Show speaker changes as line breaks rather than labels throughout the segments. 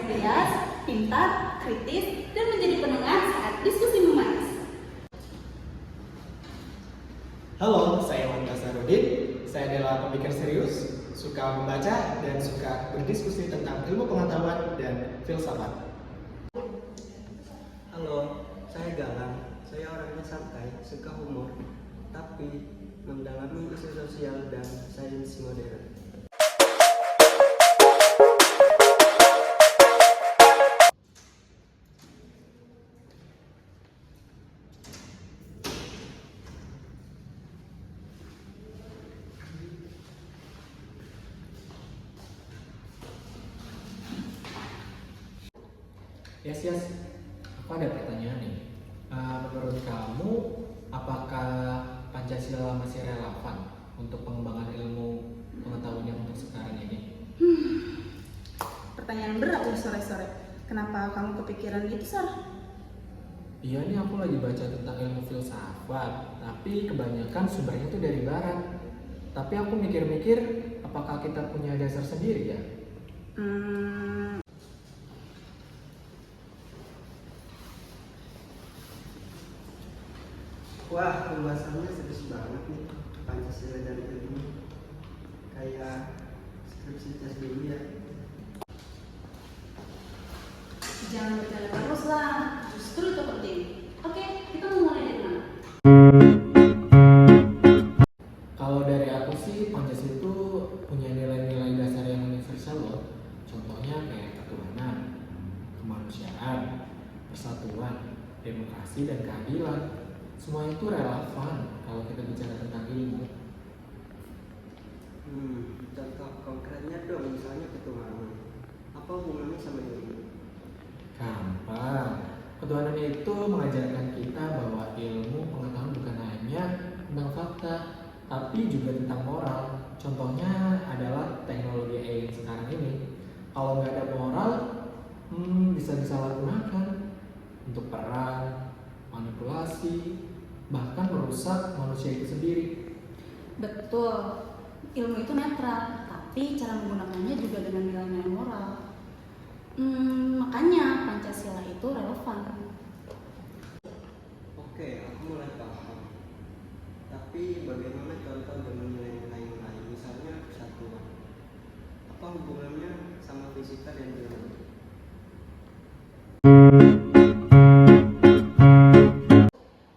cerdas, pintar, kritis, dan menjadi penengah saat diskusi memanas.
Halo, saya Wanda Sarudin. Saya adalah pemikir serius, suka membaca dan suka berdiskusi tentang ilmu pengetahuan dan filsafat.
Halo, saya Galang. Saya orangnya santai, suka humor, tapi mendalami isu sosial dan sains modern.
Yes, aku ada pertanyaan nih. Menurut kamu, apakah Pancasila masih relevan untuk pengembangan ilmu pengetahuan yang untuk sekarang ini?
Pertanyaan berat nih sore-sore. Kenapa kamu kepikiran gitu, Sar?
Iya nih, aku lagi baca tentang ilmu filsafat, tapi kebanyakan sumbernya tuh dari barat. Tapi aku mikir-mikir, apakah kita punya dasar sendiri ya?
Wah, pembahasannya serius banget nih, Pancasila dan ilmu. Kayak skripsi tes dulu ya.
Jangan berjalan terus lah, justru itu penting. Oke, kita mau mulai dari mana?
Kalau dari aku sih, Pancasila itu punya nilai-nilai dasar yang universal loh. Contohnya kayak ketuhanan, kemanusiaan, persatuan, demokrasi, dan keadilan. Semua itu relevan kalau kita bicara tentang ilmu.
Contoh konkretnya dong, misalnya ketuhanan. Apa hubungannya sama ilmu?
Gampang. Ketuhanan itu mengajarkan kita bahwa ilmu pengetahuan bukan hanya tentang fakta, tapi juga tentang moral. Contohnya adalah teknologi AI yang sekarang ini. Kalau nggak ada moral, bisa disalahgunakan untuk perang, manipulasi, bahkan merusak manusia itu sendiri.
Betul, ilmu itu netral, tapi cara menggunakannya juga dengan nilai-nilai moral. Makanya Pancasila itu relevan.
Oke, aku mulai paham. Tapi bagaimana contoh dengan nilai-nilai yang lain, misalnya persatuan? Apa hubungannya sama fisika dan biologi?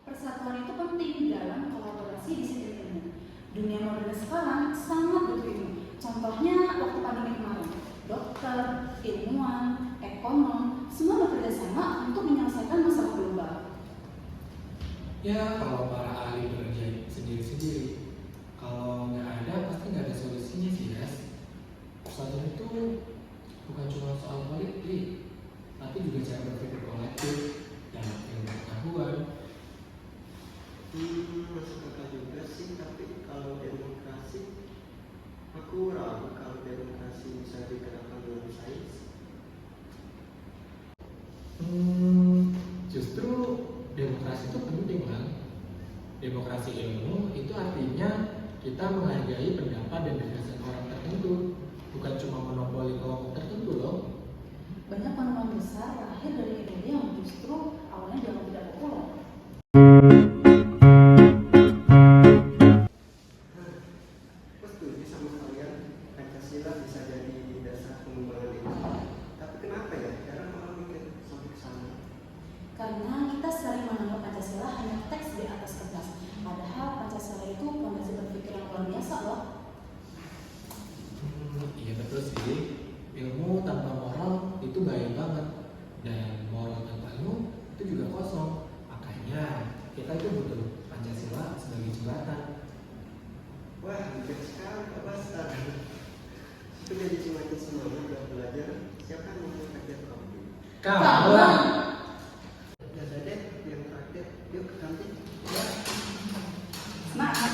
Persatuan itu penting dalam kolaborasi disiplin ilmu. Dunia modern sekarang sangat butuh ilmu. Contohnya waktu pandemi kemarin, dokter, ilmuwan, ekonom, semua bekerja sama untuk menyelesaikan masalah global.
Ya, kalau para ahli bekerja sendiri-sendiri, kalau nggak ada pasti nggak ada solusinya sih, guys. Persatuan itu bukan cuma soal politik, tapi juga cara berpikir kolektif dalam ilmu pengetahuan.
Masuk akal juga sih, tapi kalau demokrasi, aku ragu kalau demokrasi bisa diterapkan dalam sains.
Justru demokrasi itu penting kan. Demokrasi ilmu itu artinya kita menghargai pendapat dan gagasan orang tertentu, bukan cuma monopoli kelompok tertentu loh.
Banyak penemuan besar lahir dari ide yang justru awalnya dianggap tidak populer.
Aku setuju sama kalian, Pancasila bisa jadi dasar pengembangan ilmu. Tapi kenapa ya sekarang orang mikir sampai ke sana?
Karena kita sering menganggap Pancasila hanya teks di atas kertas. Padahal Pancasila itu fondasi berpikir yang luar biasa loh.
Iya betul sih. Ilmu tanpa moral itu bahaya banget, dan moral tanpa ilmu itu juga kosong. Makanya kita itu butuh Pancasila sebagai jembatan.
Wah, bijak sekali Pak Bastar. Itu jadi semakin semangat buat belajar. Siapa yang mau traktir kopi?
Kamu lah.
Ya udah deh, yang traktir. Yuk ke kantin. Ya.
Semangat.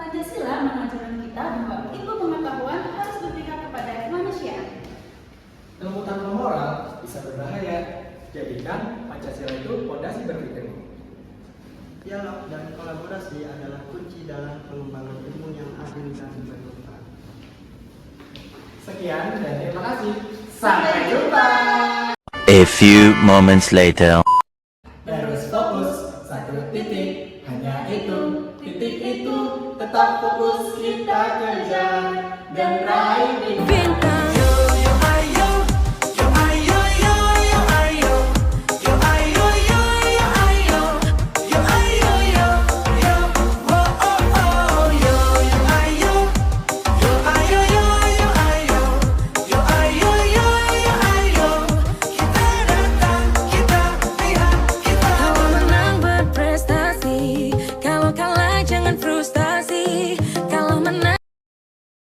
Pancasila mengajarkan kita bahwa ilmu pengetahuan harus berpihak kepada kemanusiaan.
Ilmu tanpa moral bisa berbahaya. Jadikan Pancasila itu fondasi berpikirmu.
Dialog dan kolaborasi adalah kunci dalam pengembangan ilmu yang adil dan bermanfaat.
Sekian dan terima kasih. Sampai jumpa.
A few moments later.
Terus fokus, satu titik, hanya itu, titik itu, tetap fokus kita kejar dan raih mimpi.